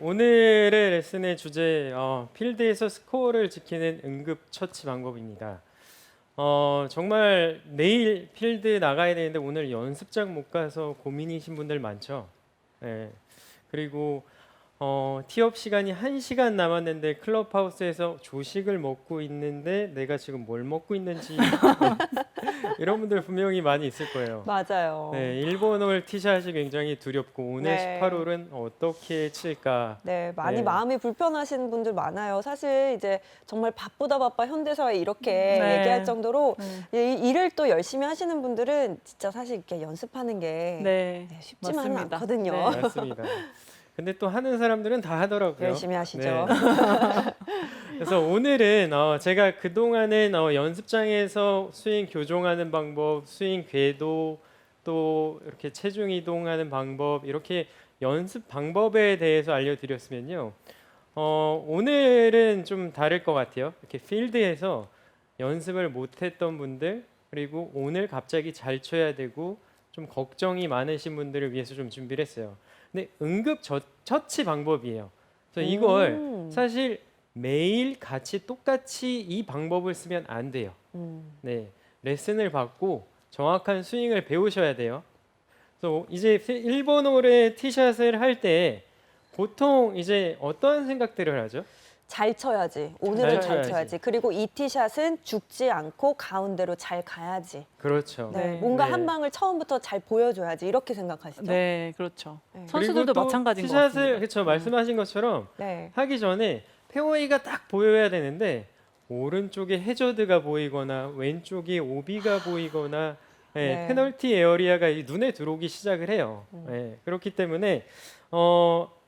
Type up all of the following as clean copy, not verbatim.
오늘의 레슨의 주제 필드에서 스코어를 지키는 응급 처치 방법입니다. 정말 내일 필드 나가야 되는데 오늘 연습장 못 가서 고민이신 분들 많죠. 네. 그리고 티업 시간이 1시간 남았는데 클럽하우스에서 조식을 먹고 있는데 내가 지금 뭘 먹고 있는지 이런 분들 분명히 많이 있을 거예요. 맞아요. 네, 1번 홀 티샷이 굉장히 두렵고 오늘 네. 18홀은 어떻게 칠까? 네, 많이 네. 마음이 불편하신 분들 많아요. 사실 이제 정말 바쁘다 바빠 현대사회 이렇게 네. 얘기할 정도로 이 일을 또 열심히 하시는 분들은 진짜 사실 이렇게 연습하는 게 네, 쉽지만은 맞습니다. 않거든요. 네. 맞습니다. 근데 또 하는 사람들은 다 하더라고요. 열심히 하시죠. 네. 그래서 오늘은 제가 그동안은 연습장에서 스윙 교정하는 방법, 스윙 궤도, 또 이렇게 체중 이동하는 방법, 이렇게 연습 방법에 대해서 알려드렸으면요. 오늘은 좀 다를 것 같아요. 이렇게 필드에서 연습을 못했던 분들, 그리고 오늘 갑자기 잘 쳐야 되고 좀 걱정이 많으신 분들을 위해서 좀 준비를 했어요. 근데 응급 처치 방법이에요. 그래서 이걸 사실 매일 같이 똑같이 이 방법을 쓰면 안 돼요. 네, 레슨을 받고 정확한 스윙을 배우셔야 돼요. 그래서 이제 1번 홀에 티샷을 할 때 보통 이제 어떠한 생각들을 하죠? 잘 쳐야지. 오늘은 잘 잘 쳐야지. 쳐야지. 그리고 이 티샷은 죽지 않고 가운데로 잘 가야지. 그렇죠. 네, 네. 뭔가 네. 한 방을 처음부터 잘 보여줘야지. 이렇게 생각하시죠? 네, 그렇죠. 네. 선수들도 그리고 또 마찬가지인 것 티샷을 같습니다. 그렇죠. 말씀하신 것처럼 네. 하기 전에 페어웨이가 딱 보여야 되는데 오른쪽에 해저드가 보이거나 왼쪽에 오비가 보이거나 네. 페널티 에어리아가 눈에 들어오기 시작을 해요. 그렇기 때문에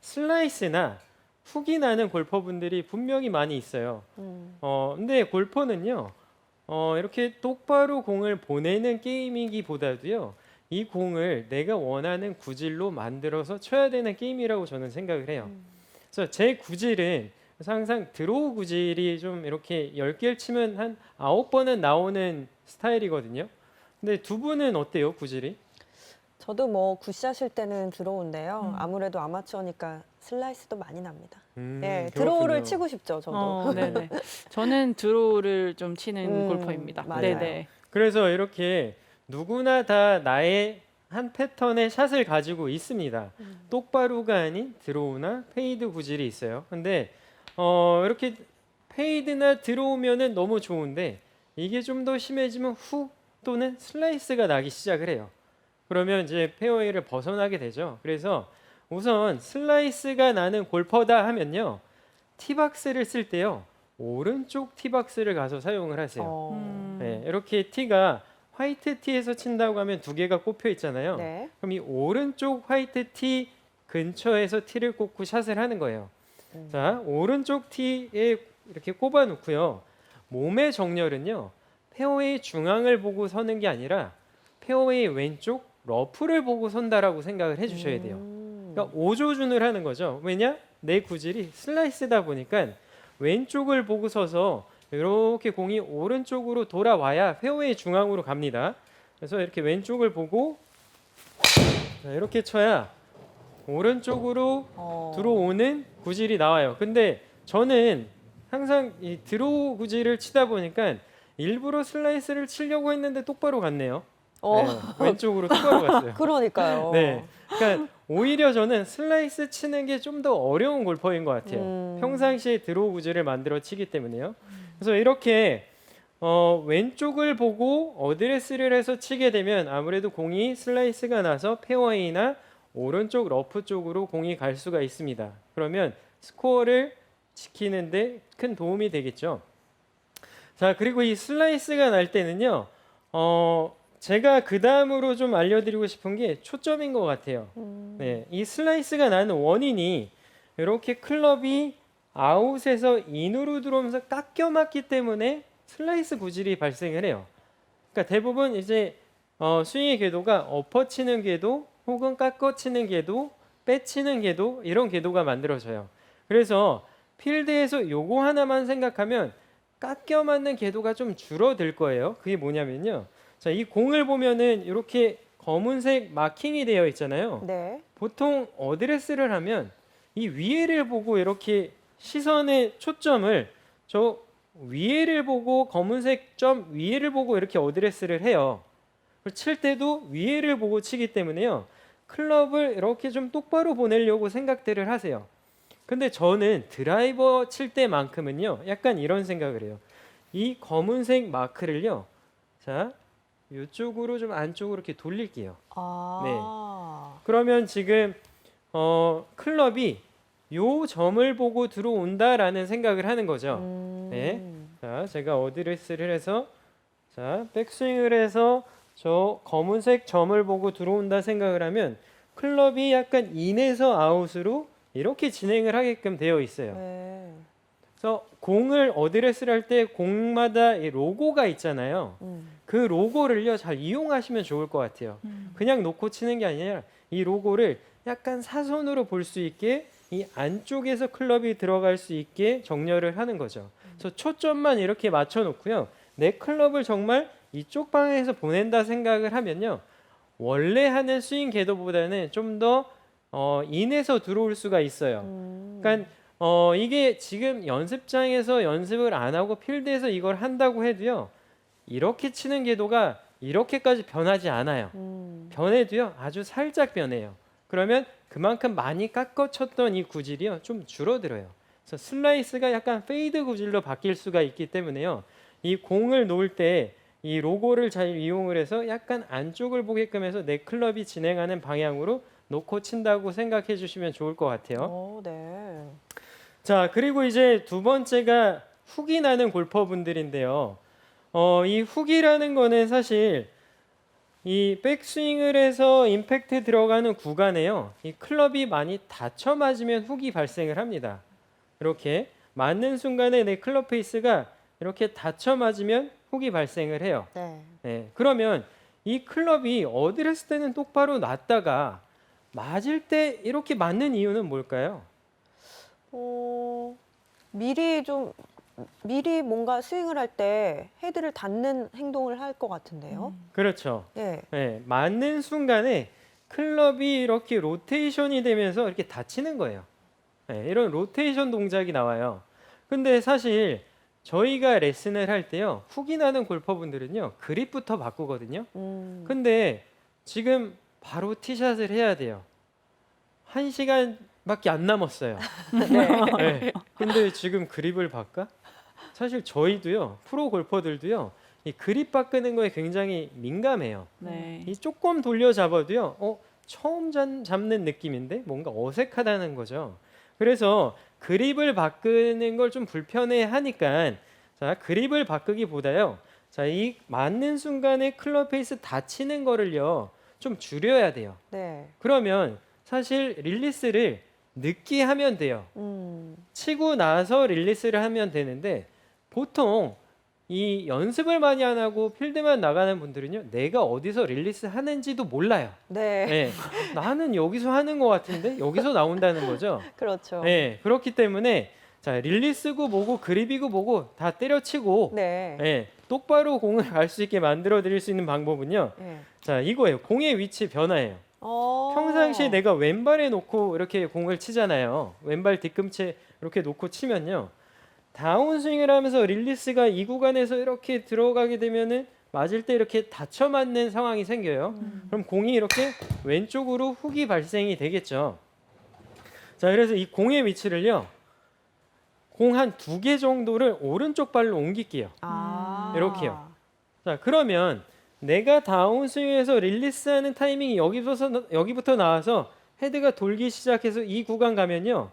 슬라이스나 훅이 나는 골퍼분들이 분명히 많이 있어요. 근데 골퍼는요, 이렇게 똑바로 공을 보내는 게임이기보다도요, 이 공을 내가 원하는 구질로 만들어서 쳐야 되는 게임이라고 저는 생각을 해요. 그래서 제 구질은 항상 드로우 구질이 좀 이렇게 10개를 치면 한 9번은 나오는 스타일이거든요. 근데 두 분은 어때요, 구질이? 저도 뭐 굿샷일 때는 들어온데요. 아무래도 아마추어니까 슬라이스도 많이 납니다. 네, 드로우를 그렇군요. 치고 싶죠, 저도. 네네. 저는 드로우를 좀 치는 골퍼입니다. 맞아요. 네네. 그래서 이렇게 누구나 다 나의 한 패턴의 샷을 가지고 있습니다. 똑바로가 아닌 드로우나 페이드 구질이 있어요. 근데 이렇게 페이드나 드로우면은 너무 좋은데 이게 좀 더 심해지면 훅 또는 슬라이스가 나기 시작을 해요. 그러면 이제 페어웨이를 벗어나게 되죠. 그래서 우선 슬라이스가 나는 골퍼다 하면요, 티박스를 쓸 때요, 오른쪽 티박스를 가서 사용을 하세요. 네, 이렇게 티가 화이트 티에서 친다고 하면 두 개가 꼽혀 있잖아요. 네. 그럼 이 오른쪽 화이트 티 근처에서 티를 꽂고 샷을 하는 거예요. 자, 오른쪽 티에 이렇게 꼽아 놓고요. 몸의 정렬은요, 페어웨이 중앙을 보고 서는 게 아니라 페어웨이 왼쪽 러프를 보고 선다라고 생각을 해주셔야 돼요. 그러니까 오조준을 하는 거죠. 왜냐? 내 구질이 슬라이스다 보니까 왼쪽을 보고 서서 이렇게 공이 오른쪽으로 돌아와야 페어웨이 중앙으로 갑니다. 그래서 이렇게 왼쪽을 보고 이렇게 쳐야 오른쪽으로 들어오는 구질이 나와요. 근데 저는 항상 이 드로우 구질을 치다 보니까 일부러 슬라이스를 치려고 했는데 똑바로 갔네요. 네, 왼쪽으로 똑바로 갔어요. 그러니까요. 네, 그러니까 오히려 저는 슬라이스 치는 게 좀 더 어려운 골퍼인 것 같아요. 평상시에 드로우 구질을 만들어 치기 때문에요. 그래서 이렇게 왼쪽을 보고 어드레스를 해서 치게 되면 아무래도 공이 슬라이스가 나서 페어웨이나 오른쪽 러프 쪽으로 공이 갈 수가 있습니다. 그러면 스코어를 지키는데 큰 도움이 되겠죠. 자, 그리고 이 슬라이스가 날 때는요, 제가 그 다음으로 좀 알려드리고 싶은 게 초점인 것 같아요. 네, 이 슬라이스가 나는 원인이 이렇게 클럽이 아웃에서 인으로 들어오면서 깎여 맞기 때문에 슬라이스 구질이 발생을 해요. 그러니까 대부분 이제 스윙의 궤도가 엎어 치는 궤도 혹은 깎어 치는 궤도, 빼치는 궤도, 이런 궤도가 만들어져요. 그래서 필드에서 요거 하나만 생각하면 깎여 맞는 궤도가 좀 줄어들 거예요. 그게 뭐냐면요, 자, 이 공을 보면은 이렇게 검은색 마킹이 되어 있잖아요. 네. 보통 어드레스를 하면 이 위에를 보고 이렇게 시선의 초점을 저 위에를 보고 검은색 점 위에를 보고 이렇게 어드레스를 해요. 칠 때도 위에를 보고 치기 때문에요. 클럽을 이렇게 좀 똑바로 보내려고 생각들을 하세요. 근데 저는 드라이버 칠 때만큼은요. 약간 이런 생각을 해요. 이 검은색 마크를요. 자, 이쪽으로 좀 안쪽으로 이렇게 돌릴게요. 아. 그러면 지금 클럽이 요 점을 보고 들어온다라는 생각을 하는 거죠. 네. 자, 제가 어드레스를 해서 자, 백스윙을 해서 저 검은색 점을 보고 들어온다 생각을 하면 클럽이 약간 인에서 아웃으로 이렇게 진행을 하게끔 되어 있어요. 네. 그래서 공을 어드레스를 할 때 공마다 이 로고가 있잖아요. 그 로고를요 잘 이용하시면 좋을 것 같아요. 그냥 놓고 치는 게 아니라 이 로고를 약간 사선으로 볼 수 있게 이 안쪽에서 클럽이 들어갈 수 있게 정렬을 하는 거죠. 그래서 초점만 이렇게 맞춰 놓고요. 내 클럽을 정말 이쪽 방향에서 보낸다 생각을 하면요. 원래 하는 스윙 궤도보다는 좀 더 인에서 들어올 수가 있어요. 그러니까 이게 지금 연습장에서 연습을 안 하고 필드에서 이걸 한다고 해도요. 이렇게 치는 궤도가 이렇게까지 변하지 않아요. 변해도요. 아주 살짝 변해요. 그러면 그만큼 많이 깎아 쳤던 이 구질이요. 좀 줄어들어요. 그래서 슬라이스가 약간 페이드 구질로 바뀔 수가 있기 때문에요. 이 공을 놓을 때 이 로고를 잘 이용을 해서 약간 안쪽을 보게끔 해서 내 클럽이 진행하는 방향으로 놓고 친다고 생각해 주시면 좋을 것 같아요. 네. 자, 그리고 이제 두 번째가 훅이 나는 골퍼분들인데요. 이 훅이라는 거는 사실 이 백스윙을 해서 임팩트 들어가는 구간에요. 이 클럽이 많이 닫혀 맞으면 훅이 발생을 합니다. 이렇게 맞는 순간에 내 클럽 페이스가 이렇게 닫혀 맞으면 훅이 발생을 해요. 네. 네, 그러면 이 클럽이 어드레스 때는 똑바로 놨다가 맞을 때 이렇게 맞는 이유는 뭘까요? 미리 뭔가 스윙을 할 때 헤드를 닿는 행동을 할 것 같은데요. 그렇죠. 네. 네, 맞는 순간에 클럽이 이렇게 로테이션이 되면서 이렇게 닫히는 거예요. 네, 이런 로테이션 동작이 나와요. 근데 사실 저희가 레슨을 할 때요, 훅이 나는 골퍼분들은요, 그립부터 바꾸거든요. 근데 지금 바로 티샷을 해야 돼요. 1시간밖에 안 남았어요. 네. 근데 지금 그립을 바꿔? 사실 저희도요, 프로 골퍼들도요, 이 그립 바꾸는 거에 굉장히 민감해요. 네. 이 조금 돌려 잡아도요, 처음 잡는 느낌인데 뭔가 어색하다는 거죠. 그래서 그립을 바꾸는 걸 좀 불편해 하니까 자, 그립을 바꾸기보다요. 자, 이 맞는 순간에 클럽 페이스 닫히는 거를요. 좀 줄여야 돼요. 네. 그러면 사실 릴리스를 늦게 하면 돼요. 치고 나서 릴리스를 하면 되는데 보통 이 연습을 많이 안 하고 필드만 나가는 분들은요. 내가 어디서 릴리스 하는지도 몰라요. 네. 네. 나는 여기서 하는 것 같은데 여기서 나온다는 거죠. 그렇죠. 네. 그렇기 때문에 자, 릴리스고 뭐고 그립이고 뭐고 다 때려치고 네. 네, 똑바로 공을 갈 수 있게 만들어 드릴 수 있는 방법은요. 네. 자, 이거예요. 공의 위치 변화예요. 평상시에 내가 왼발에 놓고 이렇게 공을 치잖아요. 왼발 뒤꿈치에 이렇게 놓고 치면요. 다운스윙을 하면서 릴리스가 이 구간에서 이렇게 들어가게 되면은 맞을 때 이렇게 닫혀 맞는 상황이 생겨요. 그럼 공이 이렇게 왼쪽으로 훅이 발생이 되겠죠. 자, 그래서 이 공의 위치를요. 공 한 2개 정도를 오른쪽 발로 옮길게요. 이렇게요. 자, 그러면 내가 다운스윙에서 릴리스하는 타이밍이 여기부터 나와서 헤드가 돌기 시작해서 이 구간 가면요.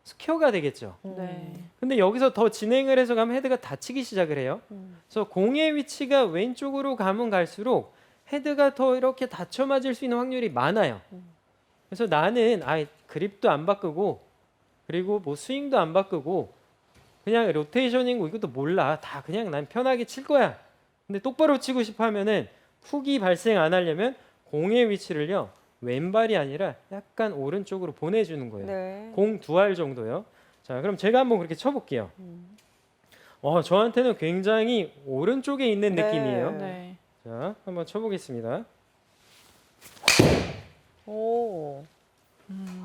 스퀘어가 되겠죠. 네. 근데 여기서 더 진행을 해서 가면 헤드가 닫히기 시작을 해요. 그래서 공의 위치가 왼쪽으로 가면 갈수록 헤드가 더 이렇게 닫혀 맞을 수 있는 확률이 많아요. 그래서 나는 그립도 안 바꾸고 그리고 뭐 스윙도 안 바꾸고 그냥 로테이션이고 이것도 몰라. 다 그냥 난 편하게 칠 거야. 근데 똑바로 치고 싶어 하면은 훅이 발생 안 하려면 공의 위치를요. 왼발이 아니라 약간 오른쪽으로 보내주는 거예요. 네. 공 2알 정도요. 자, 그럼 제가 한번 그렇게 쳐볼게요. 저한테는 굉장히 오른쪽에 있는 네. 느낌이에요. 네. 자, 한번 쳐보겠습니다. 오.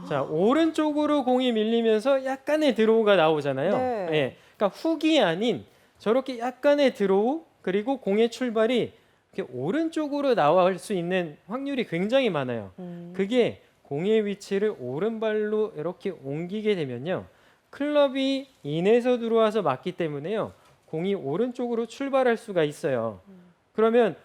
자, 오른쪽으로 공이 밀리면서 약간의 드로우가 나오잖아요. 네. 예, 그러니까 훅이 아닌 저렇게 약간의 드로우 그리고 공의 출발이 이렇게 오른쪽으로 나올 수 있는 확률이 굉장히 많아요. 그게 공의 위치를 오른발로 이렇게 옮기게 되면요. 클럽이 인에서 들어와서 맞기 때문에요. 공이 오른쪽으로 출발할 수가 있어요. 그러면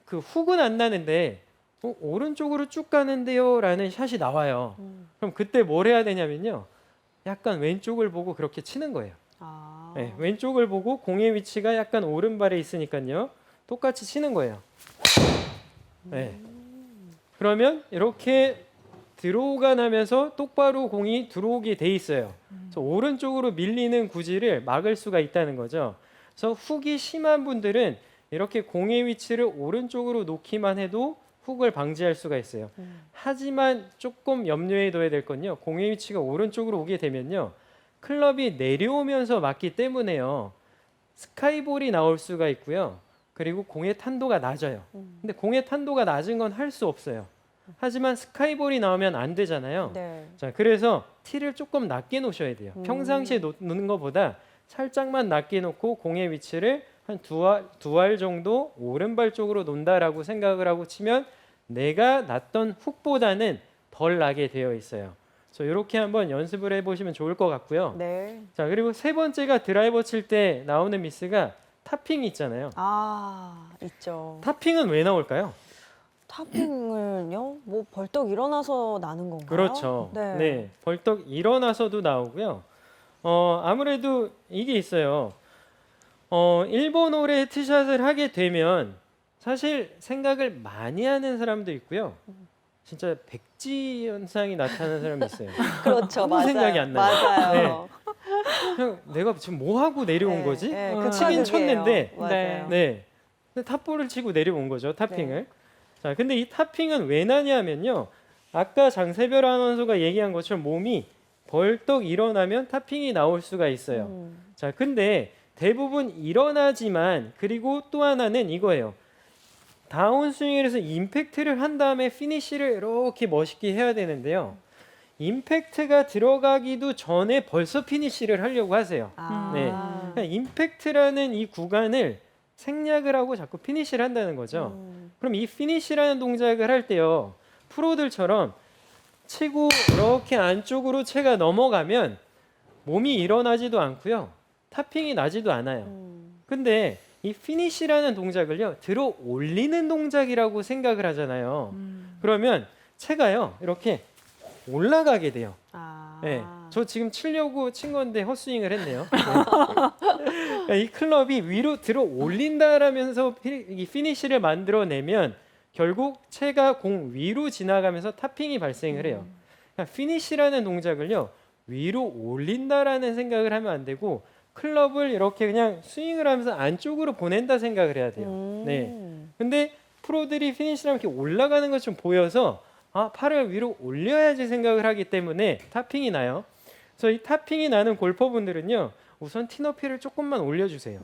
그 훅은 안 나는데 오른쪽으로 쭉 가는데요 라는 샷이 나와요. 그럼 그때 뭘 해야 되냐면요. 약간 왼쪽을 보고 그렇게 치는 거예요. 아. 네, 왼쪽을 보고 공의 위치가 약간 오른발에 있으니까요. 똑같이 치는 거예요. 네. 그러면 이렇게 드로우가 나면서 똑바로 공이 들어오게 돼 있어요. 그래서 오른쪽으로 밀리는 구질을 막을 수가 있다는 거죠. 그래서 훅이 심한 분들은 이렇게 공의 위치를 오른쪽으로 놓기만 해도 훅을 방지할 수가 있어요. 하지만 조금 염려해 둬야 될 건요. 공의 위치가 오른쪽으로 오게 되면요. 클럽이 내려오면서 맞기 때문에요. 스카이볼이 나올 수가 있고요. 그리고 공의 탄도가 낮아요. 근데 공의 탄도가 낮은 건 할 수 없어요. 하지만 스카이볼이 나오면 안 되잖아요. 네. 자, 그래서 티를 조금 낮게 놓으셔야 돼요. 평상시에 놓는 것보다 살짝만 낮게 놓고 공의 위치를 한 두 알 정도 오른발 쪽으로 놓는다라고 생각을 하고 치면 내가 났던 훅보다는 덜 나게 되어 있어요. 그래서 이렇게 한번 연습을 해보시면 좋을 것 같고요. 네. 자, 그리고 세 번째가 드라이버 칠 때 나오는 미스가 탑핑이 있잖아요. 아, 있죠. 탑핑은 왜 나올까요? 탑핑을요? 뭐 벌떡 일어나서 나는 건가요? 그렇죠. 네. 네, 벌떡 일어나서도 나오고요. 아무래도 이게 있어요. 일본 홀에 티샷을 하게 되면 사실 생각을 많이 하는 사람도 있고요. 진짜 백지 현상이 나타나는 사람이 있어요. 그렇죠. 아무 맞아요. 생각이 안 나요. 맞아요. 그냥 내가 지금 뭐 하고 내려온 네, 거지? 네, 치긴 극과극이에요. 쳤는데, 맞아요. 네, 근데 탑볼을 치고 내려온 거죠. 탑핑을. 네. 자, 근데 이 탑핑은 왜 나냐면요. 아까 장세별 아나운서가 얘기한 것처럼 몸이 벌떡 일어나면 탑핑이 나올 수가 있어요. 자, 근데 대부분 일어나지만 그리고 또 하나는 이거예요. 다운스윙을 해서 임팩트를 한 다음에 피니쉬를 이렇게 멋있게 해야 되는데요. 임팩트가 들어가기도 전에 벌써 피니쉬를 하려고 하세요. 아. 네. 그러니까 임팩트라는 이 구간을 생략을 하고 자꾸 피니쉬를 한다는 거죠. 그럼 이 피니쉬라는 동작을 할 때요. 프로들처럼 치고 이렇게 안쪽으로 채가 넘어가면 몸이 일어나지도 않고요. 탑핑이 나지도 않아요. 근데 이 피니쉬라는 동작을요. 들어 올리는 동작이라고 생각을 하잖아요. 그러면 채가요. 이렇게 올라가게 돼요. 아. 네, 저 지금 치려고 친 건데 헛스윙을 했네요. 네. 그러니까 이 클럽이 위로 들어 올린다라면서 이 피니쉬를 만들어내면 결국 채가 공 위로 지나가면서 탑핑이 발생을 해요. 그러니까 피니쉬라는 동작을요. 위로 올린다라는 생각을 하면 안 되고 클럽을 이렇게 그냥 스윙을 하면서 안쪽으로 보낸다 생각을 해야 돼요. 네. 근데 프로들이 피니쉬를 이렇게 올라가는 것 좀 보여서 팔을 위로 올려야지 생각을 하기 때문에 탑핑이 나요. 그래서 이 탑핑이 나는 골퍼분들은요. 우선 티 높이를 조금만 올려주세요.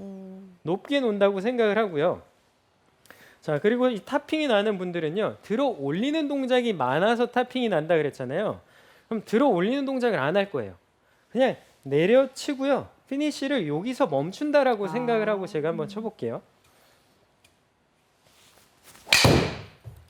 높게 놓는다고 생각을 하고요. 자, 그리고 이 탑핑이 나는 분들은요. 들어 올리는 동작이 많아서 탑핑이 난다 그랬잖아요. 그럼 들어 올리는 동작을 안 할 거예요. 그냥 내려치고요. 피니쉬를 여기서 멈춘다라고 생각을 하고 제가 한번 쳐볼게요.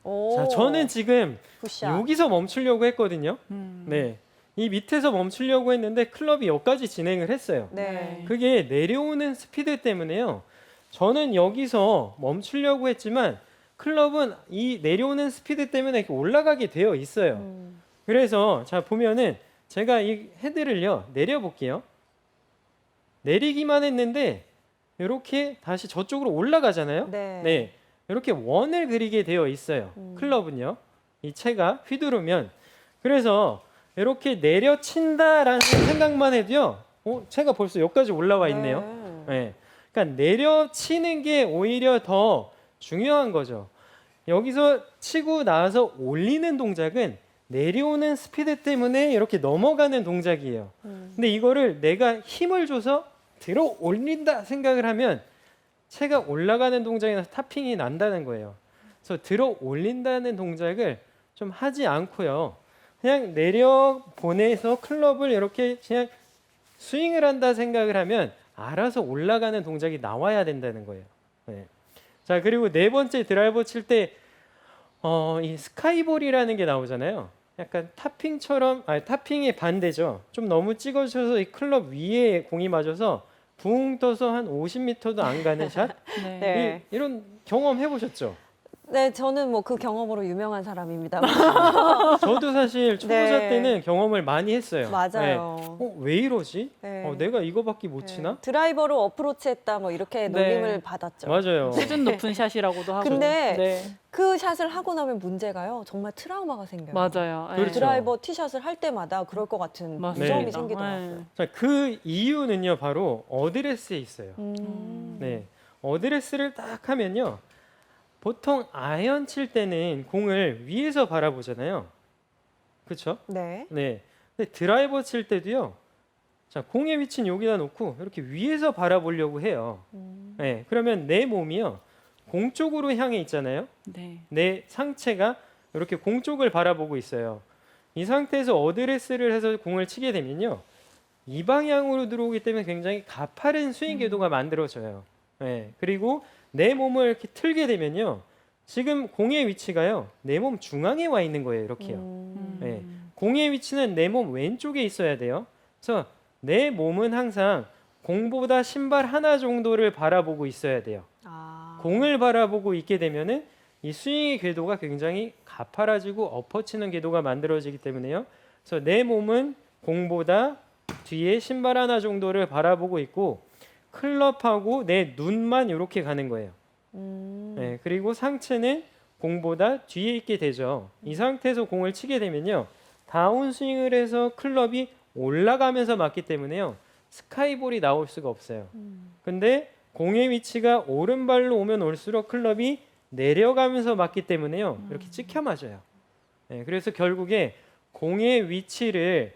오. 자, 저는 지금 굿샷. 여기서 멈추려고 했거든요. 네, 이 밑에서 멈추려고 했는데 클럽이 여기까지 진행을 했어요. 네. 그게 내려오는 스피드 때문에요. 저는 여기서 멈추려고 했지만 클럽은 이 내려오는 스피드 때문에 이렇게 올라가게 되어 있어요. 그래서 자 보면은 제가 이 헤드를요 내려볼게요. 내리기만 했는데 이렇게 다시 저쪽으로 올라가잖아요. 네. 이렇게 원을 그리게 되어 있어요. 클럽은요. 이 채가 휘두르면 그래서 이렇게 내려친다라는 생각만 해도요. 채가 벌써 여기까지 올라와 있네요. 네. 그러니까 내려치는 게 오히려 더 중요한 거죠. 여기서 치고 나서 올리는 동작은 내려오는 스피드 때문에 이렇게 넘어가는 동작이에요. 근데 이거를 내가 힘을 줘서 들어 올린다 생각을 하면 채가 올라가는 동작이나 탑핑이 난다는 거예요. 그래서 들어 올린다는 동작을 좀 하지 않고요. 그냥 내려 보내서 클럽을 이렇게 그냥 스윙을 한다 생각을 하면 알아서 올라가는 동작이 나와야 된다는 거예요. 네. 자, 그리고 네 번째 드라이버 칠 때 이 스카이볼이라는 게 나오잖아요. 약간 탑핑처럼, 탑핑의 반대죠. 좀 너무 찍어줘서 이 클럽 위에 공이 맞아서 붕 떠서 한 50m도 안 가는 샷? 네. 네. 이런 경험 해보셨죠? 네, 저는 뭐 그 경험으로 유명한 사람입니다. 저도 사실 초보자 네. 때는 경험을 많이 했어요. 맞아요. 네. 왜 이러지? 네. 내가 이거밖에 못 네. 치나? 드라이버로 어프로치했다 뭐 이렇게 네. 놀림을 받았죠. 맞아요. 수준 높은 샷이라고도 하고. 근데 네. 그 샷을 하고 나면 문제가요. 정말 트라우마가 생겨요. 맞아요. 네. 그렇죠. 드라이버 티샷을 할 때마다 그럴 것 같은 맞습니다. 무서움이 생기더라고요. 네. 자, 그 이유는요, 바로 어드레스에 있어요. 네. 어드레스를 딱 하면요. 보통 아이언 칠 때는 공을 위에서 바라보잖아요. 그렇죠? 네. 네. 근데 드라이버 칠 때도요. 자, 공의 위치는 여기다 놓고 이렇게 위에서 바라보려고 해요. 네. 그러면 내 몸이요. 공 쪽으로 향해 있잖아요. 네. 내 상체가 이렇게 공 쪽을 바라보고 있어요. 이 상태에서 어드레스를 해서 공을 치게 되면요. 이 방향으로 들어오기 때문에 굉장히 가파른 스윙 궤도가 만들어져요. 네. 그리고 내 몸을 이렇게 틀게 되면요. 지금 공의 위치가요. 내 몸 중앙에 와 있는 거예요. 이렇게요. 네. 공의 위치는 내 몸 왼쪽에 있어야 돼요. 그래서 내 몸은 항상 공보다 신발 하나 정도를 바라보고 있어야 돼요. 아. 공을 바라보고 있게 되면은 이 스윙의 궤도가 굉장히 가파라지고 엎어치는 궤도가 만들어지기 때문에요. 그래서 내 몸은 공보다 뒤에 신발 하나 정도를 바라보고 있고 클럽하고 내 눈만 이렇게 가는 거예요. 네, 그리고 상체는 공보다 뒤에 있게 되죠. 이 상태에서 공을 치게 되면요. 다운스윙을 해서 클럽이 올라가면서 맞기 때문에요. 스카이볼이 나올 수가 없어요. 근데 공의 위치가 오른발로 오면 올수록 클럽이 내려가면서 맞기 때문에요. 이렇게 찍혀 맞아요. 네, 그래서 결국에 공의 위치를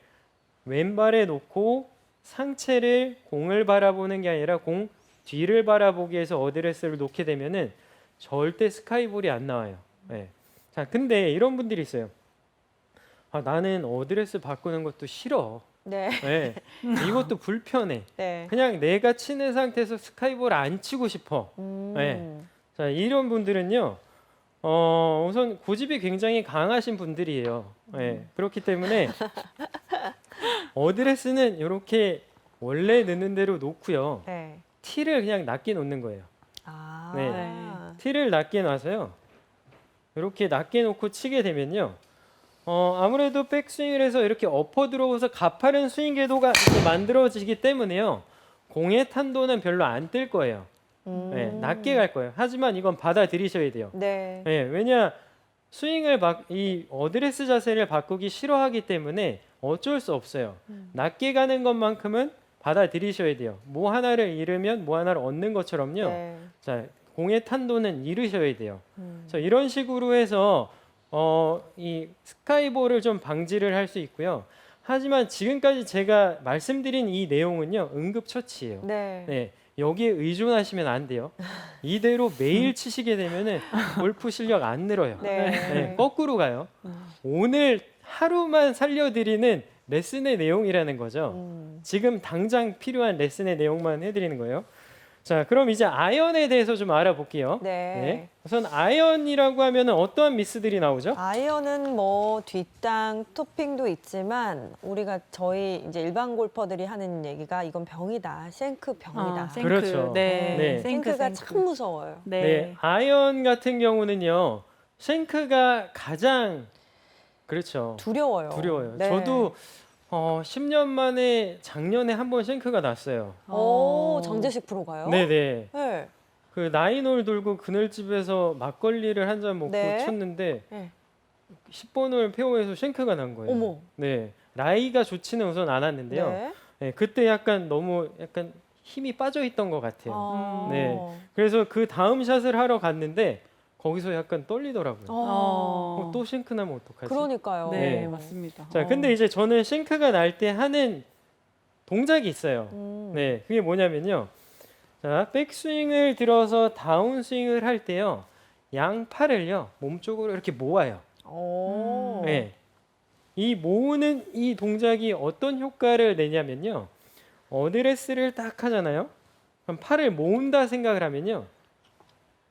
왼발에 놓고 상체를 공을 바라보는 게 아니라 공 뒤를 바라보기 위해서 어드레스를 놓게 되면은 절대 스카이볼이 안 나와요. 네. 자, 근데 이런 분들이 있어요. 나는 어드레스 바꾸는 것도 싫어. 네. 네. 이것도 불편해. 네. 그냥 내가 치는 상태에서 스카이볼 안 치고 싶어. 네. 자, 이런 분들은요. 우선 고집이 굉장히 강하신 분들이에요. 네. 그렇기 때문에 어드레스는 이렇게 원래 넣는 대로 놓고요. 네. 티를 그냥 낮게 놓는 거예요. 아. 네. 티를 낮게 놔서요. 이렇게 낮게 놓고 치게 되면요. 아무래도 백스윙을 해서 이렇게 엎어 들어오서 가파른 스윙 궤도가 이렇게 만들어지기 때문에요. 공의 탄도는 별로 안 뜰 거예요. 네, 낮게 갈 거예요. 하지만 이건 받아들이셔야 돼요. 네. 네, 왜냐 이 어드레스 자세를 바꾸기 싫어하기 때문에 어쩔 수 없어요. 낮게 가는 것만큼은 받아들이셔야 돼요. 뭐 하나를 잃으면 뭐 하나를 얻는 것처럼요. 네. 자, 공의 탄도는 잃으셔야 돼요. 그래서 이런 식으로 해서 이 스카이볼을 좀 방지를 할 수 있고요. 하지만 지금까지 제가 말씀드린 이 내용은요, 응급처치예요. 네. 네, 여기에 의존하시면 안 돼요. 이대로 매일 치시게 되면은 골프 실력 안 늘어요. 네. 네, 거꾸로 가요. 오늘 하루만 살려드리는 레슨의 내용이라는 거죠. 지금 당장 필요한 레슨의 내용만 해드리는 거예요. 자, 그럼 이제 아이언에 대해서 좀 알아볼게요. 네. 우선 아이언이라고 하면은 어떠한 미스들이 나오죠? 아이언은 뭐 뒷땅, 토핑도 있지만 우리가 저희 이제 일반 골퍼들이 하는 얘기가 이건 병이다. 생크 병이다. 생크. 그렇죠. 네. 네. 생크가 참 무서워요. 네. 네, 아이언 같은 경우는요, 쉔크가 가장 그렇죠. 두려워요. 두려워요. 네. 저도 10년 만에 작년에 한 번 쉔크가 났어요. 오, 장재식 프로가요? 네네. 네. 그 나인홀 돌고 그늘집에서 막걸리를 한 잔 먹고 네. 쳤는데 네. 10번 홀 페어에서 쉔크가 난 거예요. 어머. 네. 라이가 좋지는 우선 않았는데요. 네. 네, 그때 약간 너무 약간 힘이 빠져 있던 것 같아요. 아. 네. 그래서 그 다음 샷을 하러 갔는데 거기서 약간 떨리더라고요. 또 싱크 나면 어떡하지? 그러니까요. 네, 네. 맞습니다. 자, 근데 이제 저는 싱크가 날 때 하는 동작이 있어요. 네, 그게 뭐냐면요. 자, 백스윙을 들어서 다운스윙을 할 때요. 양 팔을요, 몸쪽으로 이렇게 모아요. 오. 네. 이 모으는 이 동작이 어떤 효과를 내냐면요. 어드레스를 딱 하잖아요. 그럼 팔을 모은다 생각을 하면요.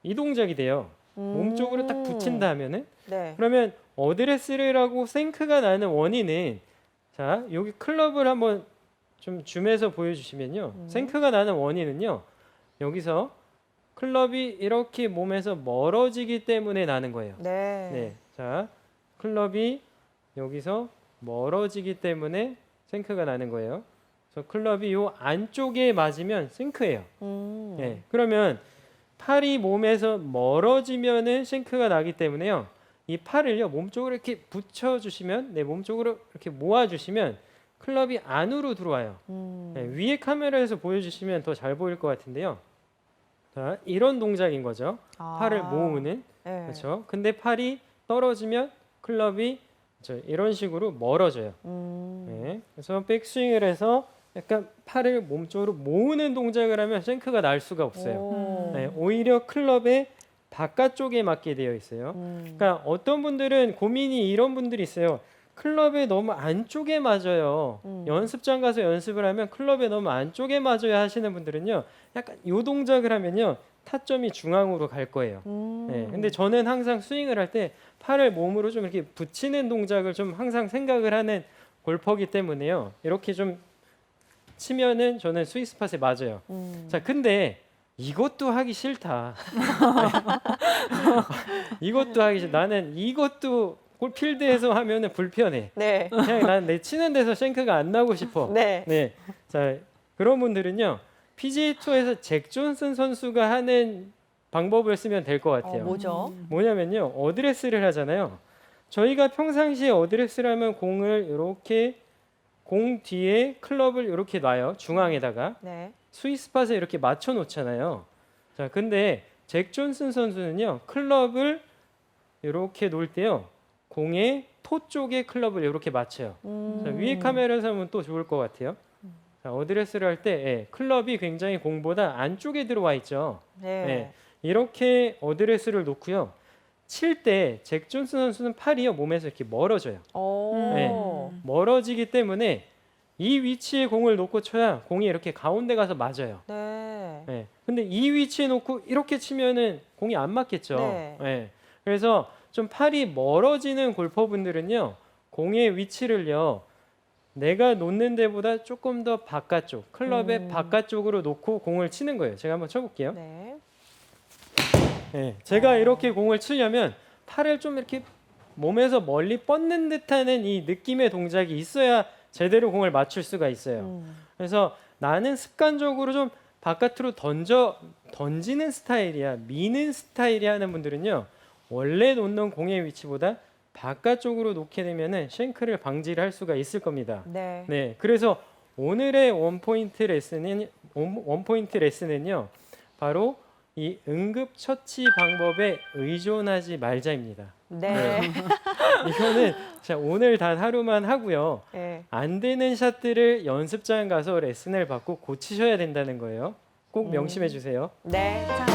이 동작이 돼요. 몸 쪽으로 딱 붙인다 하면은 네. 그러면 어드레스를 하고 생크가 나는 원인은 자, 여기 클럽을 한번 좀 줌해서 보여주시면요. 생크가 나는 원인은요. 여기서 클럽이 이렇게 몸에서 멀어지기 때문에 나는 거예요. 네. 네. 자, 클럽이 여기서 멀어지기 때문에 생크가 나는 거예요. 그래서 클럽이 요 안쪽에 맞으면 생크예요. 네. 그러면 팔이 몸에서 멀어지면은 싱크가 나기 때문에요. 이 팔을요 몸 쪽으로 이렇게 붙여주시면, 네, 몸 쪽으로 이렇게 모아주시면 클럽이 안으로 들어와요. 네, 위에 카메라에서 보여주시면 더 잘 보일 것 같은데요. 자, 이런 동작인 거죠. 팔을 모으는. 네. 그렇죠. 근데 팔이 떨어지면 클럽이 그렇죠, 이런 식으로 멀어져요. 네, 그래서 백스윙을 해서 약간 팔을 몸쪽으로 모으는 동작을 하면 싱크가 날 수가 없어요. 오. 네, 오히려 클럽의 바깥쪽에 맞게 되어 있어요. 그러니까 어떤 분들은 고민이 이런 분들이 있어요. 클럽에 너무 안쪽에 맞아요. 연습장 가서 연습을 하면 클럽에 너무 안쪽에 맞아야 하시는 분들은요. 약간 요 동작을 하면요. 타점이 중앙으로 갈 거예요. 네, 근데 저는 항상 스윙을 할 때 팔을 몸으로 좀 이렇게 붙이는 동작을 좀 항상 생각을 하는 골퍼기 때문에요. 이렇게 좀 치면은 저는 스윗 스팟에 맞아요. 자, 근데 이것도 하기 싫다. 이것도 하기 싫다. 나는 이것도 필드에서 하면은 불편해. 네. 그냥 난 내 치는 데서 싱크가 안 나고 싶어. 네. 네. 자, 그런 분들은요. PGA 투어에서 잭 존슨 선수가 하는 방법을 쓰면 될 것 같아요. 뭐죠? 뭐냐면요. 어드레스를 하잖아요. 저희가 평상시에 어드레스를 하면 공을 이렇게 공 뒤에 클럽을 이렇게 놔요. 중앙에다가. 네. 스윗 스팟에 이렇게 맞춰 놓잖아요. 자, 근데 잭 존슨 선수는요. 클럽을 이렇게 놓을 때요. 공의 토 쪽에 클럽을 이렇게 맞춰요. 자, 위에 카메라에서 하면 또 좋을 것 같아요. 자, 어드레스를 할 때 클럽이 굉장히 공보다 안쪽에 들어와 있죠. 네. 네, 이렇게 어드레스를 놓고요. 칠 때 잭 존슨 선수는 팔이요 몸에서 이렇게 멀어져요. 오. 네. 멀어지기 때문에 이 위치에 공을 놓고 쳐야 공이 이렇게 가운데 가서 맞아요. 네. 네. 근데 이 위치에 놓고 이렇게 치면은 공이 안 맞겠죠. 네. 네. 그래서 좀 팔이 멀어지는 골퍼분들은요, 공의 위치를요, 내가 놓는 데보다 조금 더 바깥쪽, 클럽의 바깥쪽으로 놓고 공을 치는 거예요. 제가 한번 쳐볼게요. 네. 네, 제가 이렇게 공을 치려면 팔을 좀 이렇게 몸에서 멀리 뻗는 듯하는 이 느낌의 동작이 있어야 제대로 공을 맞출 수가 있어요. 그래서 나는 습관적으로 좀 바깥으로 던지는 스타일이야, 미는 스타일이야 하는 분들은요, 원래 놓는 공의 위치보다 바깥쪽으로 놓게 되면은 쉔크를 방지를 할 수가 있을 겁니다. 네. 네, 그래서 오늘의 원포인트 레슨은요, 바로 이 응급 처치 방법에 의존하지 말자입니다. 네. 이거는 자, 오늘 단 하루만 하고요. 네. 안 되는 샷들을 연습장 가서 레슨을 받고 고치셔야 된다는 거예요. 꼭 명심해 주세요. 네. 자,